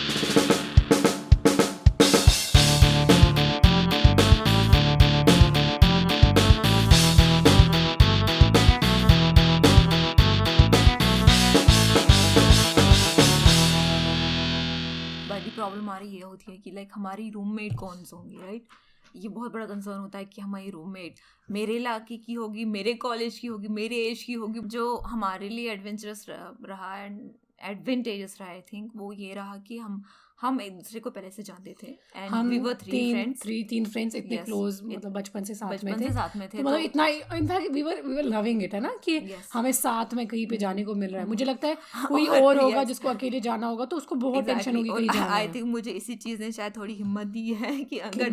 बड़ी प्रॉब्लम हमारी ये होती है कि लाइक हमारी रूममेट कौन सी होंगी, राइट? ये बहुत बड़ा कंसर्न होता है कि हमारी रूममेट मेरे इलाके की होगी, मेरे कॉलेज की होगी, मेरे एज की होगी। जो हमारे लिए एडवेंचरस रहा एंड एडवेंटेजस रहा, आई थिंक वो ये रहा कि हम एक दूसरे को पहले से जानते थे एंड वी वर तीन फ्रेंड्स इतने क्लोज, मतलब बचपन से साथ में थे। तो मतलब इतना in fact we were loving it, है ना, कि हमें साथ में कहीं पे जाने को मिल रहा है। मुझे लगता है कोई और होगा जिसको अकेले जाना होगा तो उसको बहुत टेंशन होगी कहीं जाना। आई थिंक मुझे इसी चीज़ ने शायद थोड़ी हिम्मत दी है कि अगर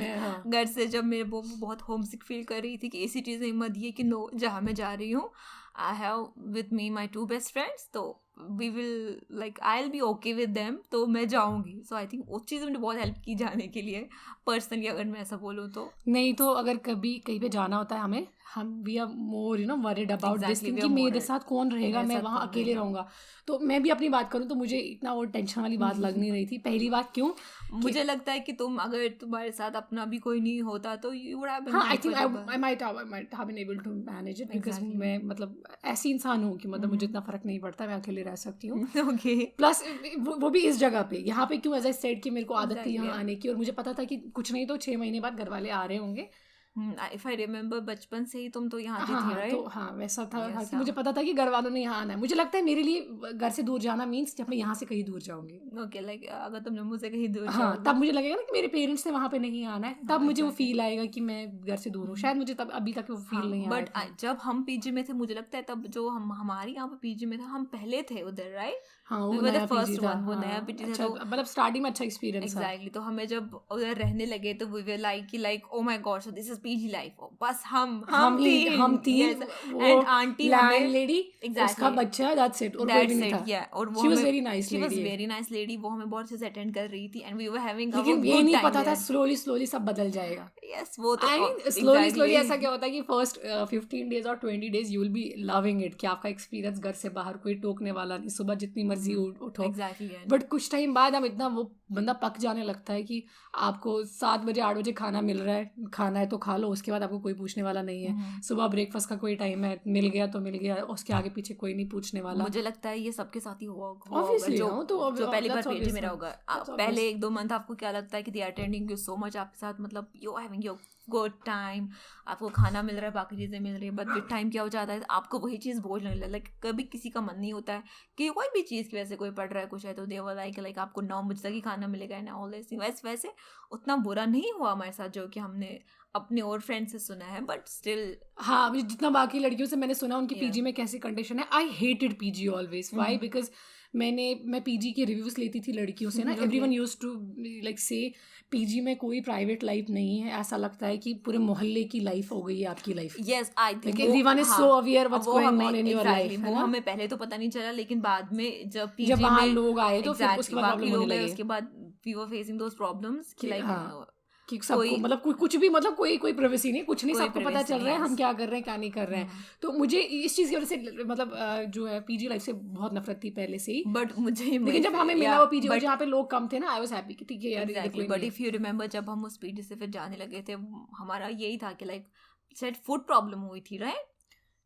घर से जब मेरे वो बहुत होमसिक फील कर रही थी कि इसी चीज़ ने हिम्मत दी है कि नो, जहाँ मैं जा रही हूँ I have with me my 2 best friends, तो we will like I will be okay with them, तो मैं जाऊँगी। सो आई थिंक उस चीज़ में बहुत हेल्प की जाने के लिए पर्सनली, अगर मैं ऐसा बोलूँ तो। नहीं तो अगर कभी कहीं पे जाना होता है हमें, हम we are more worried about this thing कि मेरे साथ कौन रहेगा, मैं वहाँ अकेले रहूँगा। तो मैं भी अपनी बात करूँ तो मुझे इतना वो टेंशन वाली बात लग नहीं रही थी। पहली बात क्यों, मुझे लगता है कि अगर तुम्हारे साथ अपना भी कोई नहीं होता तो you would have been, I think I might have been able to manage it, because मैं मतलब ऐसी इंसान हूँ कि मतलब मुझे इतना फर्क नहीं पड़ता, मैं अकेले रह सकती हूँ। प्लस वो भी इस जगह पे, यहाँ पे क्यों, एज आई सेड कि मेरे को आदत थी यहाँ आने की, और मुझे पता था कि कुछ नहीं तो 6 महीने बाद घर वाले आ रहे होंगे। इफ आई रिमेम्बर बचपन से ही तुम तो यहाँ थी, राइट? तो हाँ वैसा था कि मुझे पता था कि घर वालों ने यहाँ आना है। मुझे लगता है मेरे लिए घर से दूर जाना मीन्स जब मैं यहाँ से कहीं दूर जाऊंगी। ओके, लाइक अगर तुम जम्मू से कहीं दूर हाँ तब मुझे लगेगा ना कि मेरे पेरेंट्स ने वहाँ पे नहीं आना है, तब मुझे वो फील आएगा कि मैं घर से दूर हूँ। शायद मुझे तब अभी तक वो फील नहीं आया। बट जब हम पीजी में थे, मुझे लगता है तब जो हमारे यहाँ पे पीजी में था, हम पहले थे उधर, राइट? हाँ वो नया पीजी था, वो नया पीजी था, मतलब स्टार्टिंग में अच्छा एक्सपीरियंस था। एग्जैक्टली। तो हमें जब उधर रहने लगे तो we were like oh my god, so this is PG life. बस हम तीन एंड आंटी लैंडलेडी, उसका बच्चा, दैट्स इट, और कोई भी नहीं था। और वो she was very nice lady, वो हमें बहुत अच्छे से अटेंड कर रही थी and we were having a लेकिन ये नहीं पता था स्लोली सब बदल जाएगा। यस, वो तो स्लोली ऐसा क्या होता है कि फर्स्ट 15 डेज और 20 days you will be loving it, कि आपका एक्सपीरियंस घर से बाहर कोई टोकने वाला नहीं, सुबह जितनी मर्जी उठो। बट कुछ टाइम बाद हम इतना वो बंदा पक जाने लगता है कि आपको 7 बजे 8 बजे खाना मिल रहा है, खाना है तो खा लो, उसके बाद आपको कोई पूछने वाला नहीं है। सुबह ब्रेकफास्ट का कोई टाइम है, मिल गया तो मिल गया, उसके आगे पीछे कोई नहीं पूछने वाला। मुझे लगता है ये सबके साथ ही हुआ, जो पहली बार पीजी में होगा। पहले 1-2 मंथ आपको क्या लगता है कि they are attending you so much, आपके साथ मतलब you are having your good time, आपको खाना मिल रहा है, बाकी चीज़ें मिल रही है। बट विद टाइम क्या हो जाता है, आपको वही चीज़ बोझ लगने लगता है। लाइक कभी किसी का मन नहीं होता है कि कोई भी चीज़ की वजह से कोई पढ़ रहा है कुछ है तो दे वाला लाइक आपको 9 बजे तक ही खाना मिलेगा एंड ऑल दिस। वैसे उतना बुरा नहीं हुआ हमारे साथ जो कि हमने अपने और फ्रेंड से सुना है, बट स्टिल हाँ जितना बाकी लड़कियों से मैंने सुना उनकी पीजी में कैसी कंडीशन है। I hated PG always. Why? Because मैं पीजी के रिव्यूज लेती थी लड़कियों से ना, एवरीवन यूज्ड टू लाइक से पीजी में कोई प्राइवेट लाइफ नहीं है, ऐसा लगता है कि पूरे मोहल्ले की लाइफ हो गई है आपकी life. Yes, I think everyone is so aware what's going on in your life. वो हमें पहले तो पता नहीं चला, लेकिन बाद में जब वहाँ लोग आए तो फिर उसके बाद प्रॉब्लम होने लगी। उसके बाद we were facing those problems कि लाइक कि सबको मतलब कुछ भी मतलब कोई प्राइवेसी नहीं, कुछ नहीं, सबको पता चल रहा है हम क्या कर रहे हैं क्या नहीं कर रहे हैं। तो मुझे इस चीज़ की वजह से मतलब जो है पीजी लाइफ से बहुत नफरत थी पहले से ही। बट मुझे लेकिन जब हमें मिला वो पीजी जहाँ पे लोग कम थे ना, आई वाज हैप्पी कि ठीक है यार। बट इफ यू रिमेंबर जब हम उस पीजी से फिर जाने लगे थे, हमारा यही था कि लाइक शायद फूड प्रॉब्लम हुई थी, राइट?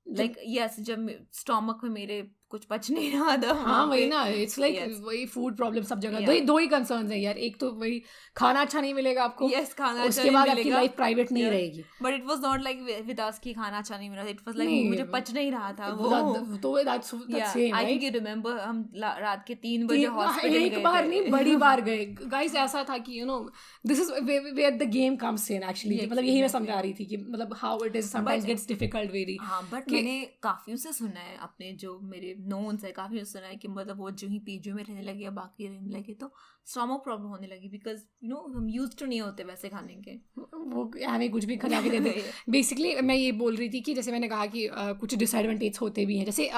लाइक यस, जब स्टमक में मेरे कुछ पच नहीं रहा था। हाँ वही ना, इट्स लाइक वही फूड प्रॉब्लम सब जगह। दो ही कंसर्न्स हैं यार, एक तो वही खाना अच्छा नहीं मिलेगा आपको, यस खाना अच्छा उसके बाद आपकी लाइफ प्राइवेट नहीं रहेगी। But it was not like with us कि खाना अच्छा नहीं मिला, इट वाज लाइक मुझे पच नहीं रहा था वो। तो that's same. I think you remember हम रात के 3 बजे हॉस्पिटल गए, एक बार नहीं बड़ी बार गए गाइस। ऐसा था कि you know this is where the game comes in actually. मतलब यही मैं समझा रही थी कि मतलब how it is sometimes gets difficult very. हाँ बट मैंने काफी से सुना है, अपने जो मेरे नोन्स है काफी सुना है कि मतलब वो जो ही पीजी में रहने लगे या बाकी रहने लगे तो स्टमक प्रॉब्लम होने लगी, बिकॉज यू नो हम यूज्ड टू नहीं होते वैसे खाने के, वो हमें कुछ भी खा के देते। बेसिकली मैं ये बोल रही थी कि जैसे मैंने कहा कि कुछ डिसएडवांटेज होते भी हैं। जैसे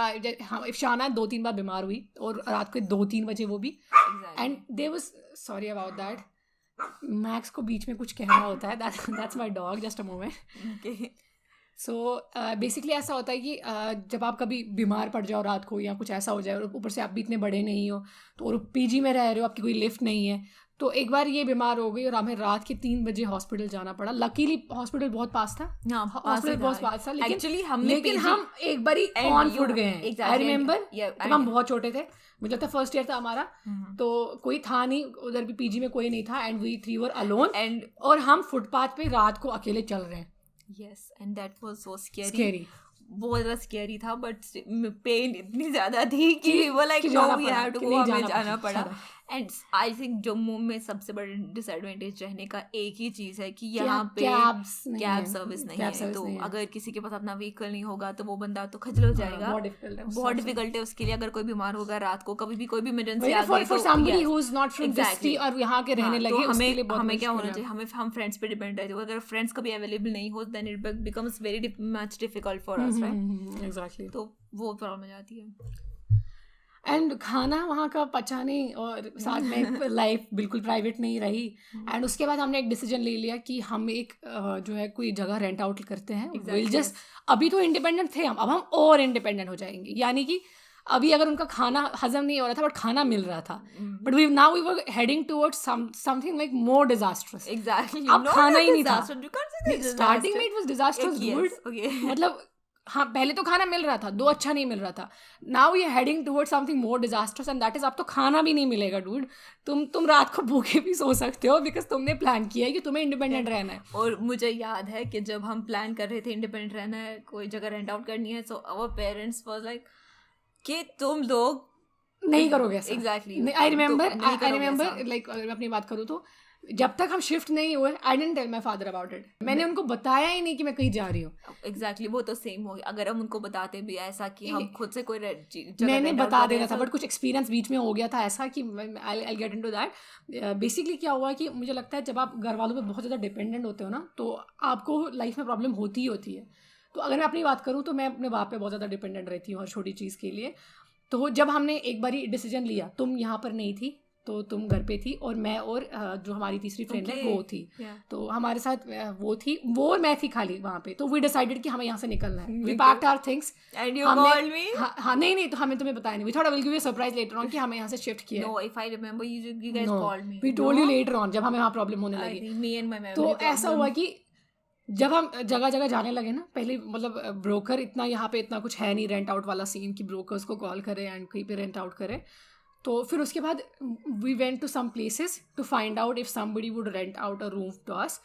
इफ्शाना 2-3 बार बीमार हुई और रात के 2-3 बजे वो भी, and they was sorry about that. Max को बीच में कुछ कहना होता है, that's my dog, just a moment. So basically ऐसा होता है कि जब आप कभी बीमार पड़ जाओ रात को या कुछ ऐसा हो जाए और ऊपर से आप भी इतने बड़े नहीं हो तो और पीजी में रह रहे हो, आपकी कोई लिफ्ट नहीं है, तो एक बार ये बीमार हो गई और हमें रात के 3 बजे हॉस्पिटल जाना पड़ा. लकीली हॉस्पिटल बहुत पास था, हॉस्पिटल बहुत पास था, लेकिन हम एक बार ही ऑन फुट गए हैं. आई रिमेम्बर तब हम बहुत छोटे थे, मुझे लगता है फर्स्ट ईयर था हमारा, तो कोई था नहीं उधर भी, पीजी में कोई नहीं था, and we 3 were alone, and और हम फुटपाथ पे रात को अकेले चल रहे हैं. Yes, and that was so scary. बहुत ज़्यादा स्कैरी था, बट पेन इतनी ज़्यादा थी कि वो like no we have to go, हमें जाना पड़ा. एंड आई थिंक जम्मू में सबसे बड़ा डिसएडवांटेज रहने का एक ही चीज़ है कि यहाँ पे कैब सर्विस नहीं है. तो अगर किसी के पास अपना व्हीकल नहीं होगा तो वो बंदा तो खजल हो जाएगा. बहुत डिफिकल्ट है उसके लिए. अगर कोई बीमार होगा रात को, कभी भी कोई भी इमरजेंसी आ गई, और यहाँ के रहने लगे, हमें क्या होना चाहिए, हम फ्रेंड्स पे डिपेंड रहते हो. अगर फ्रेंड्स कभी अवेलेबल नहीं हो then it becomes very much difficult for us, right? Exactly. तो वो प्रॉब्लम हो जाती है. एंड खाना वहाँ का पचा नहीं, और साथ में लाइफ बिल्कुल प्राइवेट नहीं रही. एंड उसके बाद हमने एक डिसीजन ले लिया कि हम एक जो है कोई जगह रेंट आउट करते हैं. विल जस्ट, अभी तो इंडिपेंडेंट थे हम, अब हम और इंडिपेंडेंट हो जाएंगे. यानी कि अभी अगर उनका खाना हजम नहीं हो रहा था बट खाना मिल रहा था, but we now we were heading towards something like more disastrous. Exactly. अब खाना ही नहीं था. स्टार्टिंग में इट वाज डिजास्ट्रस डूड. मतलब हाँ, पहले तो खाना मिल रहा था, दो अच्छा नहीं मिल रहा था. Now we are heading towards something more disasters, and that is अब तो खाना भी नहीं मिलेगा डूड. तुम रात को भूखे भी सो सकते हो बिकॉज तुमने प्लान किया है कि तुम्हें इंडिपेंडेंट रहना है. और मुझे याद है कि जब हम प्लान कर रहे थे इंडिपेंडेंट रहना है, कोई जगह रेंट आउट करनी है, so our parents was like कि तुम लोग नहीं करोगे ऐसा. एग्जैक्टली. आई रिमेम्बर लाइक अगर मैं अपनी बात करूँ तो जब तक हम शिफ्ट नहीं हुए, I didn't tell my father about it. मैंने उनको बताया ही नहीं कि मैं कहीं जा रही हूँ. एग्जैक्टली. वो तो सेम हो गया. अगर हम उनको बताते भी ऐसा कि हम खुद से कोई मैंने बता देना था, बट कुछ एक्सपीरियंस बीच में हो गया था ऐसा कि I get into that. Basically क्या हुआ कि मुझे लगता है जब आप घर वालों पे बहुत ज़्यादा डिपेंडेंट होते हो ना, तो आपको लाइफ में प्रॉब्लम होती ही होती है. तो अगर मैं अपनी बात करूँ तो मैं अपने बाप पे बहुत ज़्यादा डिपेंडेंट रहती हूँ हर छोटी चीज़ के लिए. तो जब हमने एक बार डिसीजन लिया, तुम यहाँ पर नहीं थी तो तुम घर पे थी, और मैं और जो हमारी तीसरी फ्रेंड है वो थी. तो हमारे साथ वो थी, वो और मैं थी खाली वहाँ पे. तो वी डिसाइडेड कि हमें यहाँ से निकलना है. We packed our things and you called me. हाँ नहीं, तो हमें तुम्हें बताया नहीं. We thought I will give you a surprise later on कि हमें यहाँ से शिफ्ट किया. No, if I remember you guys called me. We told you later on जब हमें वहाँ प्रॉब्लम होने लगी. Me and my memory. तो ऐसा हुआ कि जब हम जगह जगह जाने लगे ना, पहले मतलब ब्रोकर इतना यहाँ पे इतना कुछ है नहीं रेंट आउट वाला सीन कि ब्रोकर्स को कॉल करें एंड कहीं पे रेंट आउट करें. तो फिर उसके बाद we went to some places to find out if somebody would rent out a room to us.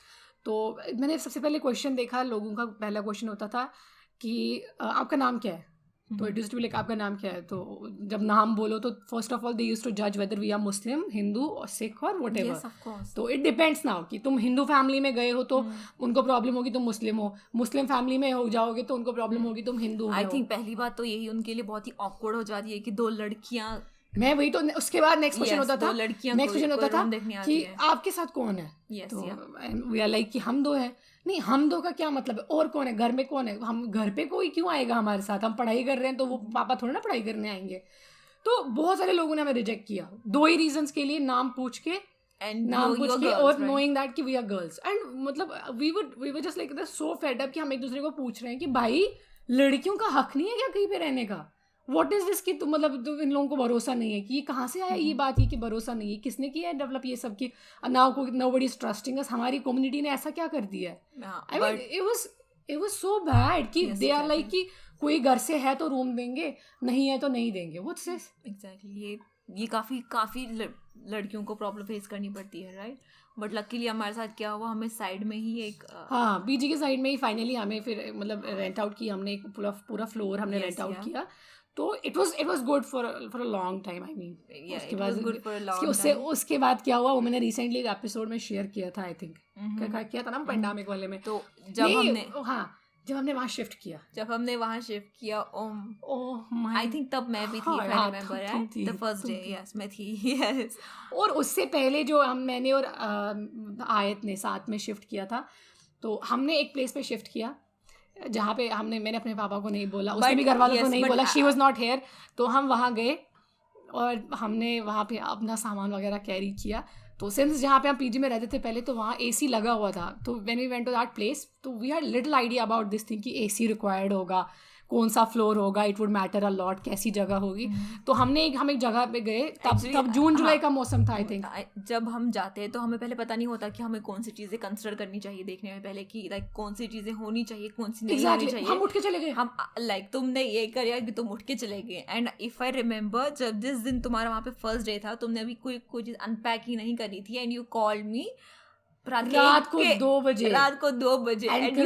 तो मैंने सबसे पहले क्वेश्चन देखा लोगों का. पहला क्वेश्चन होता था कि आपका नाम क्या है. तो it used to be like आपका नाम क्या है. तो जब नाम बोलो तो first of all they used to जज whether we are Muslim, Hindu और सिख और व्हाटएवर. तो इट डिपेंड्स नाउ कि तुम हिंदू फैमिली में गए हो तो उनको प्रॉब्लम होगी तुम मुस्लिम हो, मुस्लिम फैमिली में हो जाओगे तो उनको प्रॉब्लम होगी तुम हिंदू हो. आई थिंक पहली बात तो यही उनके लिए बहुत ही ऑकवर्ड हो जाती है कि दो लड़कियां. मैं वही तो उसके बाद नेक्स्ट क्वेश्चन होता था कि आपके साथ कौन है. तो वी आर लाइक कि हम दो हैं. नहीं, हम दो का क्या मतलब है, और कौन है घर में, कौन है. हम घर पे कोई क्यों आएगा हमारे साथ, हम पढ़ाई कर रहे हैं तो वो पापा थोड़ा ना पढ़ाई करने आएंगे. तो बहुत सारे लोगों ने हमें रिजेक्ट किया 2 ही रीजंस के लिए, नाम पूछ के और नोइंग दैट कि वी आर गर्ल्स. एंड मतलब we were just like so fed up कि हम एक दूसरे को पूछ रहे हैं कि भाई लड़कियों का हक नहीं है क्या कहीं पे रहने का. व्हाट इज दिस कि तुम मतलब इन लोगों को भरोसा नहीं है कि ये कहाँ से आया. ये बात ये कि भरोसा नहीं है, किसने किया है डेवलप ये सब की. नाउ को नोबडी इज ट्रस्टिंग अस. हमारी कम्युनिटी ने ऐसा क्या कर दिया है. I mean it was so bad कि दे आर लाइक कि कोई घर से है तो रूम देंगे, नहीं है तो नहीं देंगे. What's this. एग्जैक्टली. ये काफ़ी लड़कियों को प्रॉब्लम फेस करनी पड़ती है, राइट. बट लकीली हमारे साथ क्या हुआ, हमें साइड में ही एक हाँ पीजी के साइड में ही फाइनली हमें फिर मतलब रेंट आउट किया. हमने एक पूरा फ्लोर हमने रेंट आउट किया. तो it was good for a long time. I mean उसके बाद क्या हुआ वो मैंने रिसेंटली एक एपिसोड में शेयर किया था. आई थिंक किया था ना पेंडेमिक वाले में. तो जब हमने वहाँ शिफ्ट किया आई थिंक तब मैं भी थी. आई रिमेंबर है द फर्स्ट डे. यस मैं थी. यस. और उससे पहले जो मैंने और आयत ने साथ में शिफ्ट किया था, तो हमने एक प्लेस पे शिफ्ट किया जहाँ पे मैंने अपने पापा को नहीं बोला, उसने भी घर वालों को नहीं बोला. She was not here. तो हम वहाँ गए और हमने वहाँ पे अपना सामान वगैरह कैरी किया. तो सिंस जहाँ पे हम पीजी में रहते थे पहले, तो वहाँ एसी लगा हुआ था. तो when we went to that place, तो we had little idea about this thing कि एसी रिक्वायर्ड होगा, कौन सा फ्लोर होगा, it would matter a lot, कैसी जगह होगी. तो हम एक जगह पे गए, तब जून जुलाई का मौसम था आई थिंक. जब हम जाते हैं तो हमें पहले पता नहीं होता कि हमें कौन सी चीज़ें कंसिडर करनी चाहिए देखने में पहले, कि लाइक कौन सी चीज़ें होनी चाहिए, कौन सी नहीं होनी चाहिए. हम उठ के चले गए. हम लाइक तुमने ये किया कि तुम उठ के चले गए. एंड इफ आई रिमेम्बर, जब जिस दिन तुम्हारा वहाँ पे फर्स्ट डे था, तुमने अभी कोई चीज़ अनपैक ही नहीं करी थी. एंड यू कॉल्ड मी रात को 2 बजे and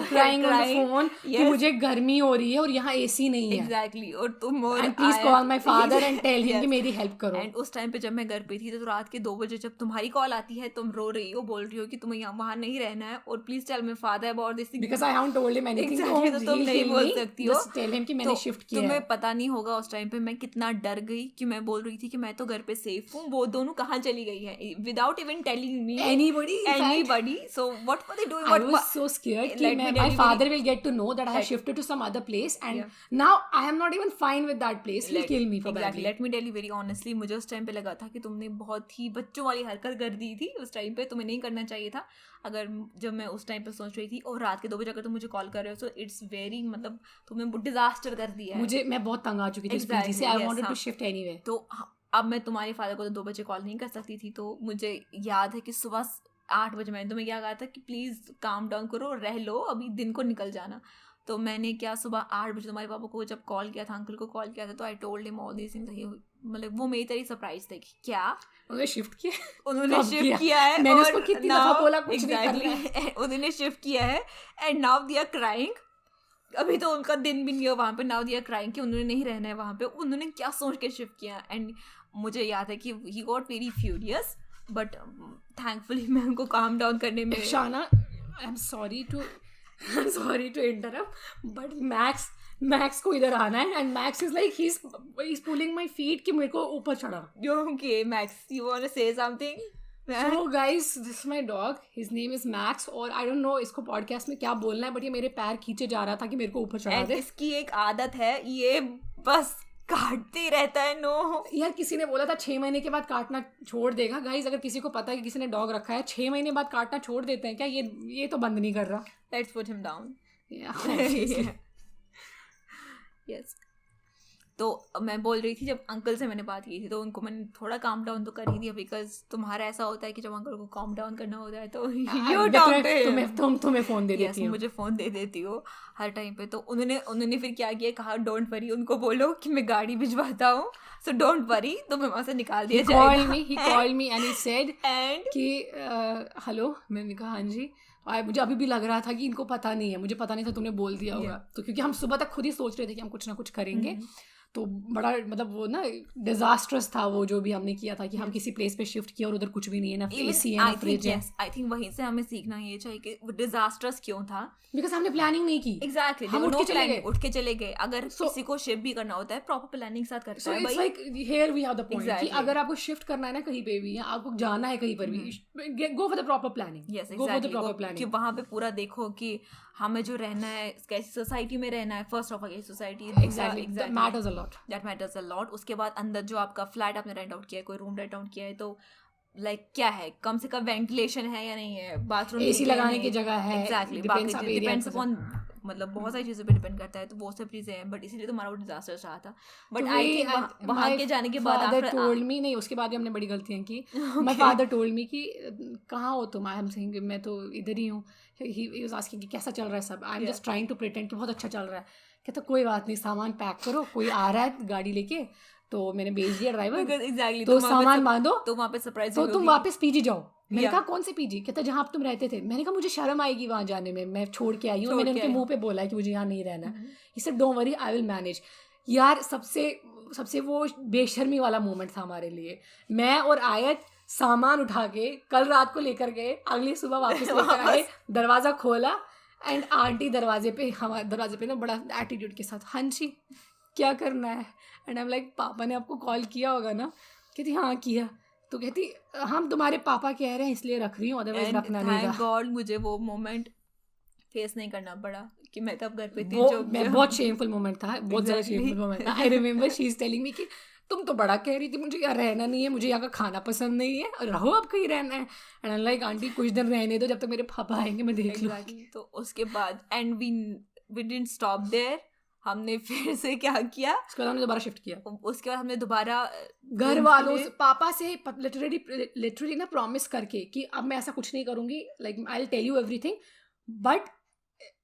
crying on the phone कि मुझे गर्मी हो रही है और यहाँ एसी नहीं है. एग्जैक्टली. और तुम please call my father and tell him कि मेरी हेल्प करो. एंड उस टाइम पे जब मैं घर पे थी, तो रात के 2 बजे जब तुम्हारी कॉल आती है, तुम रो रही हो, बोल रही हो कि तुम्हें यहाँ वहाँ नहीं रहना है, और please tell my father about this thing because I haven't told him anything. तो तुम नहीं बोल सकती हो. जस्ट टेल हिम कि मैंने शिफ्ट किया है. तुम्हें पता नहीं होगा उस टाइम पे मैं कितना डर गई कि मैं बोल रही थी कि मैं तो घर पे सेफ हूँ, वो दोनों कहाँ चली गई है, without even telling me anybody. So what were they doing? I was so scared that my father will get to know that I have shifted to some other place, and now I am not even fine with that place. He'll kill me for that. Let me tell you very honestly, मुझे उस time पे लगा था कि तुमने बहुत ही बच्चों वाली हरकत कर दी थी उस टाइम पे. तुम्हें नहीं करना चाहिए था. अगर जब मैं उस टाइम पे सोच रही थी, और रात के 2 बजे अगर तुम मुझे कॉल कर रहे हो, so it's very, मतलब तुमने डिजास्टर कर दिया है. मैं बहुत तंग आ चुकी थी इस पीजी से. I wanted to shift anyway. तो अब मैं तुम्हारे फादर को तो 2 बजे कॉल नहीं कर सकती थी. तो मुझे याद है कि सुबह 8 बजे मैंने तुम्हें क्या कहा था कि प्लीज़ काम डाउन करो, रह लो, अभी दिन को निकल जाना. तो मैंने क्या सुबह 8 बजे तुम्हारे पापा को जब कॉल किया था, अंकल को कॉल किया था, तो I told him all these things. मतलब वो मेरी तरह सरप्राइज थे कि क्या उन्होंने शिफ्ट किया है. मैंने उसको कितनी दफा बोला कुछ नहीं करना है. उन्होंने शिफ्ट किया है and now they are crying. अभी तो उनका दिन भी नहीं है वहाँ पे, नाउ दे आर क्राइंग कि उन्होंने नहीं रहना है वहाँ पे. उन्होंने क्या सोच के शिफ्ट किया. एंड मुझे याद है कि he got very furious, but thankfully मैं उनको काम डाउन करने में. शाना, I am sorry to interrupt, but max को इधर आना है, and max is like he is pulling my feet कि मेरे को ऊपर चढ़ा. Okay max, you want to से something? So guys, this is my dog. His name is Max. और I don't know इसको पॉडकास्ट में क्या बोलना है, बट ये मेरे पैर खींचे जा रहा था कि मेरे को ऊपर चढ़ा दे. इसकी एक आदत है, ये बस काटते रहता है. नो यार, किसी ने बोला था 6 महीने के बाद काटना छोड़ देगा. गाइस, अगर किसी को पता है कि किसी ने डॉग रखा है, 6 महीने बाद काटना छोड़ देते हैं क्या? ये तो बंद नहीं कर रहा. Let's put him down. Yes. तो मैं बोल रही थी, जब अंकल से मैंने बात की थी, तो उनको मैंने थोड़ा काम डाउन तो कर ही दिया, बिकॉज तुम्हारा ऐसा होता है कि जब अंकल को काम डाउन करना होता है तो तुम्हें फ़ोन दे देती हो. मुझे फ़ोन दे देती हो हर टाइम पे. तो उन्होंने फिर क्या किया, कहा डोंट वरी, उनको बोलो कि मैं गाड़ी भिजवाता हूँ, सो डोंट वरी, तुम्हें वहाँ से निकाल दिया जाएगा. He called me and he said कि हेलो. मैंने कहा हाँ जी. मुझे अभी भी लग रहा था कि इनको पता नहीं है, मुझे पता नहीं था तुमने बोल दिया होगा. तो क्योंकि हम सुबह तक खुद ही सोच रहे थे कि हम कुछ ना कुछ करेंगे, तो बड़ा मतलब वो ना डिजास्ट्रस था वो जो भी हमने किया था कि हम किसी प्लेस पे शिफ्ट किया और उधर कुछ भी नहीं है, ना एसी है ना फ्रिज है. आई थिंक वहीं से हमें सीखना ये चाहिए कि वो डिजास्ट्रस क्यों था, बिकॉज हमने प्लानिंग नहीं की. एग्जैक्टली. हम उठ के चले गए. अगर किसी को शिफ्ट भी करना होता है, प्रॉपर प्लानिंग के साथ करता है. It's like here we have the point कि अगर आपको शिफ्ट करना है ना कहीं पे भी, या आपको जाना है कहीं पर भी, go for the proper planning. Yes, exactly. कि वहाँ पे पूरा देखो कि हमें जो रहना है, कैसी सोसाइटी में रहना है. फर्स्ट ऑफ ऑल कैसी society, exactly, that matters a lot. उसके बाद अंदर जो आपका फ्लैट आपने रेंट आउट किया है, कोई रूम रेंट आउट किया है, तो लाइक क्या है, कम से कम वेंटिलेशन है या नहीं है, बाथरूम एसी लगाने की जगह है. एग्जैक्टली. डिपेंड्स अपॉन, मतलब बहुत सारी चीज़ों पे डिपेंड करता है. तो वो सब चीज़ें हैं, बट इसीलिए तुम्हारा वो डिजास्टर रहा था. बट आई थिंक वहाँ के जाने के बाद फादर टोल्ड मी, नहीं उसके बाद भी हमने बड़ी गलतियाँ की. माय फादर टोल्ड मी कि कहाँ हो तुम. आई एम सेइंग मैं तो इधर ही हूँ. ही वाज आस्किंग कि कैसा चल रहा है सब. I am just trying to pretend कि बहुत अच्छा चल रहा है. कहता कोई बात नहीं, सामान पैक करो, कोई आ रहा है गाड़ी लेके. तो मैंने भेज दिया ड्राइवर. एग्जैक्टली. तो सामान बांधो, तो वहाँ पे सरप्राइज, तो तुम वापस पीजी जाओ. मैंने कहा कौन से पीजी? कहता जहाँ आप तुम रहते थे. मैंने कहा मुझे शर्म आएगी वहाँ जाने में, मैं छोड़ के आई हूँ. मैंने उनके मुंह पे बोला है कि मुझे यहाँ नहीं रहना. He said don't worry, I will manage. यार सबसे वो बेशर्मी वाला मोमेंट था हमारे लिए. मैं और आयत सामान उठा के कल रात को लेकर गए, अगली सुबह वापस लेकर आए. दरवाज़ा खोला एंड आंटी दरवाजे पे ना बड़ा एटीट्यूड के साथ, हाँ जी क्या करना है. एंड आई एम लाइक, पापा ने आपको कॉल किया होगा ना? कहती हाँ किया. तो कहती हम तुम्हारे पापा कह रहे हैं इसलिए रख रही हूँ, अदरवाइज रखना नहीं था. थैंक गॉड मुझे वो मोमेंट फेस नहीं करना पड़ा कि मैं तब घर पे थी. जो मैं बहुत शेमफुल मोमेंट था, बहुत ज़्यादा शेमफुल मोमेंट था. I remember she is telling me कि तुम तो बड़ा कह रही थी मुझे यहाँ रहना नहीं है, मुझे यहाँ का खाना पसंद नहीं है, रहो अब कहीं रहना है। एंड आई लाइक आंटी कुछ दिन रहने दो, जब तक मेरे पापा आएंगे मैं देख लूँगी। तो उसके बाद and we didn't stop there, हमने फिर से क्या किया, उसके बाद हमने दोबारा शिफ्ट किया। उसके बाद हमने दोबारा घर वालों से, पापा से लिटरली ना प्रॉमिस करके कि अब मैं ऐसा कुछ नहीं करूँगी, like I will tell you everything, but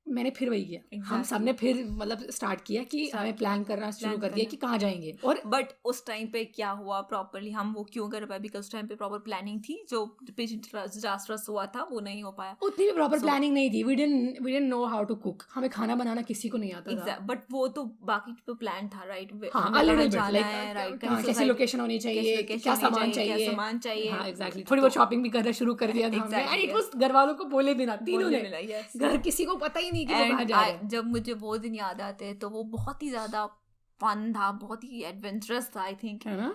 मैंने फिर वही किया। हम सबने फिर मतलब स्टार्ट किया कि हमें प्लान करना शुरू कर दिया कि कहाँ जाएंगे। और बट उस टाइम पे क्या हुआ प्रॉपरली हम वो क्यों कर पाए, बिकॉज उस टाइम पे प्रॉपर प्लानिंग थी, जो डिजास्टर्स हुआ था वो नहीं हो पाया, उतनी भी प्रॉपर प्लानिंग नहीं थी। We didn't know how to cook, हमें खाना बनाना किसी को नहीं आता था। बट वो तो बाकी तो प्लान था, राइट? कैसी लोकेशन होनी चाहिए, क्या सामान चाहिए, एग्जैक्टली। थोड़ी बहुत शॉपिंग भी करना शुरू कर दिया था हमने, एंड इट वाज घर वालों को बोले बिना, तीनों ने, घर किसी को पता ही नहीं कि वो कहाँ जा रहे हैं। जब मुझे वो दिन याद आते हैं तो वो बहुत ही ज्यादा फन था, बहुत ही एडवेंचरस था, आई थिंक, है ना?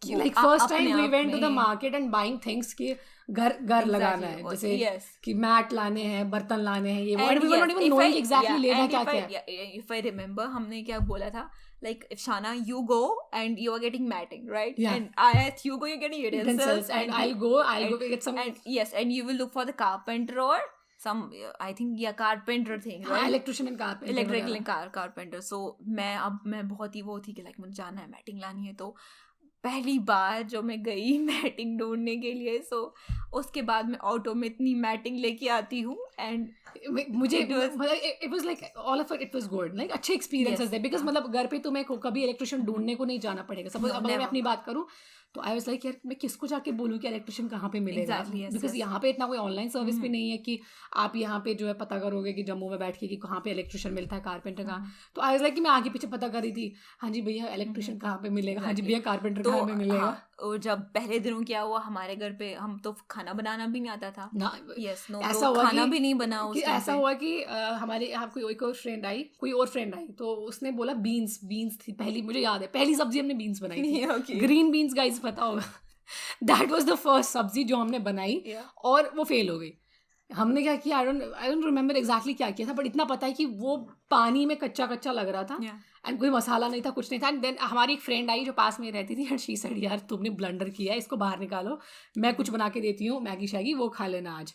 Like first time we went to the market and buying things कि घर लगाना है, जैसे कि मैट लाने हैं, बर्तन लाने हैं, ये and we were not even knowing exactly लेना क्या क्या। इफ आई रिमेंबर हमने क्या बोला था, like if Shana you go and you are getting matting, right? And Ayat you go, you're getting utensils, and I'll go get some, and yes, and you will look for the carpenter or some, I think carpenter thing, right? Electrician and carpenter, electrical and carpenter. So मैं बहुत ही वो थी कि like मुझे जाना है, matting लानी है। तो पहली बार जो मैं गई मैटिंग ढूंढने के लिए, सो उसके बाद मैं ऑटो में इतनी मैटिंग लेके आती हूँ, एंड मुझे it was like all of it was good, like अच्छे experiences थे, because मतलब घर पे तुम्हें कभी इलेक्ट्रिशियन ढूंढने को नहीं जाना पड़ेगा। सपोज अब मैं अपनी बात करूँ तो आई वाज लाइक यार मैं किसको जाके बोलूँ कि इलेक्ट्रिशियन कहाँ पे मिलेगा, बिकॉज यहाँ पे इतना कोई ऑनलाइन सर्विस भी नहीं है कि आप यहाँ पे जो है पता करोगे कि जम्मू में बैठ के कि कहाँ पे इलेक्ट्रिशियन मिलता है, कारपेंटर कहाँ। तो आई वाज लाइक कि मैं आगे पीछे पता कर रही थी, हाँ जी भैया इलेक्ट्रिशियन कहाँ पे मिलेगा, हाँ जी भैया कारपेंटर कहाँ पे मिलेगा। और जब पहले दिनों क्या हुआ हमारे घर पे, हम तो खाना बनाना भी नहीं आता था ना, ऐसा हुआ खाना भी नहीं बना। ऐसा हुआ कि हमारे यहाँ कोई और फ्रेंड आई तो उसने बोला बीन्स थी पहली, मुझे याद है पहली सब्जी हमने बीन्स बनाई थी, ग्रीन बीन्स, गाइस पता होगा। दैट वाज द फर्स्ट सब्जी जो हमने बनाई, और वो फेल हो गई। हमने क्या किया, आई डोंट रिमेम्बर एग्जैक्टली क्या किया था, बट इतना पता है कि वो पानी में कच्चा लग रहा था, एंड कोई मसाला नहीं था, कुछ नहीं था। एंड देन हमारी एक फ्रेंड आई जो पास में रहती थी, एंड शी सेड यार तुमने ब्लंडर किया है, इसको बाहर निकालो, मैं कुछ बना के देती हूँ मैगी शैगी, वो खा लेना आज।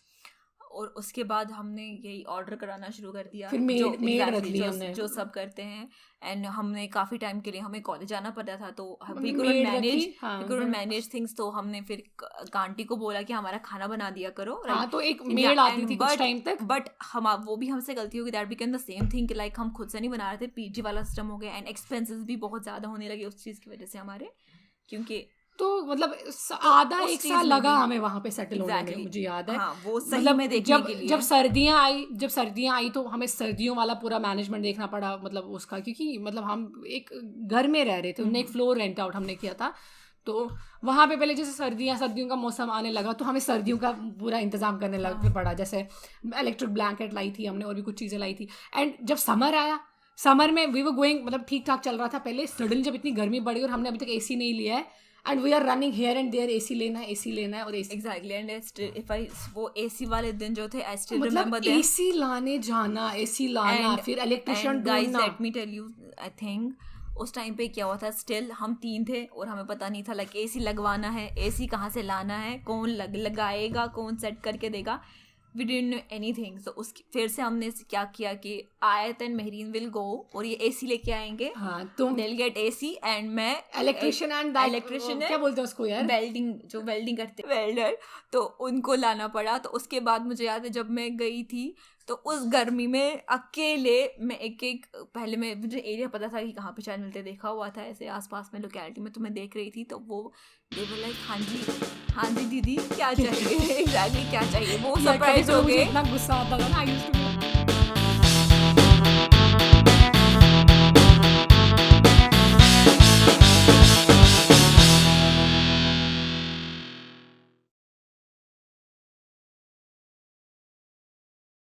और उसके बाद हमने यही ऑर्डर कराना शुरू कर दिया, फिर मेड रख ली हमने, जो सब करते हैं। एंड हमने काफ़ी टाइम के लिए हमें कॉलेज जाना पड़ता था, तो वी कुडंट मैनेज थिंग्स, तो हमने फिर आंटी को बोला कि हमारा खाना बना दिया करो। तो एक मेड आती थी कुछ टाइम तक, बट हम वो भी हमसे गलती हो गई, that become the same thing कि लाइक हम खुद से नहीं बना रहे थे, पीजी वाला सिस्टम हो गया, एंड एक्सपेंसेस भी बहुत ज़्यादा होने लगे उस चीज़ की वजह से हमारे, क्योंकि तो मतलब आधा एक साल लगा हमें वहाँ पे सेटल होने में, मुझे याद है। वो सही में देखने के लिए जब सर्दियाँ आई तो हमें सर्दियों वाला पूरा मैनेजमेंट देखना पड़ा, मतलब उसका, क्योंकि मतलब हम एक घर में रह रहे थे, उन्हें एक फ्लोर रेंट आउट हमने किया था, तो वहाँ पे पहले जैसे सर्दियों का मौसम आने लगा तो हमें सर्दियों का पूरा इंतजाम करने लग पड़ा, जैसे इलेक्ट्रिक ब्लैंकेट लाई थी हमने और भी कुछ चीज़ें लाई थी। एंड जब समर आया, समर में वी वर गोइंग, मतलब ठीक ठाक चल रहा था पहले, सडनली जब इतनी गर्मी बढ़ी और हमने अभी तक AC नहीं लिया है, and we are running here and there, AC लेना है और AC exactly. And if I वो AC वाले दिन जो थे, I still remember them, AC लाने जाना, AC लाना, फिर इलेक्ट्रिशियन ढूंढना। Guys let me tell you, I think उस टाइम पे क्या हुआ था, स्टिल हम 3 थे और हमें पता नहीं था लाइक AC लगवाना है, AC कहाँ से लाना है, कौन लगाएगा, कौन सेट करके देगा, वी डिडंट नो एनीथिंग। सो उसकी फिर से हमने क्या किया कि आयत एंड मेहरीन विल गो और ये AC लेके आएंगे, तुम they'll get AC एंड मैं इलेक्ट्रिशियन क्या बोलते हैं उसको यार, वेल्डिंग करते वेल्डर, तो उनको लाना पड़ा। तो उसके बाद मुझे याद है जब मैं गई थी तो उस गर्मी में अकेले मैं एक पहले मुझे एरिया पता था कि कहाँ पे चाय मिलते, देखा हुआ था ऐसे आसपास में लोकेलिटी में, तो मैं देख रही थी, तो वो लाइक हाँ जी दीदी क्या चाहिए, एग्जैक्टली क्या चाहिए, वो सरप्राइज हो गए, इतना गुस्सा आता था ना।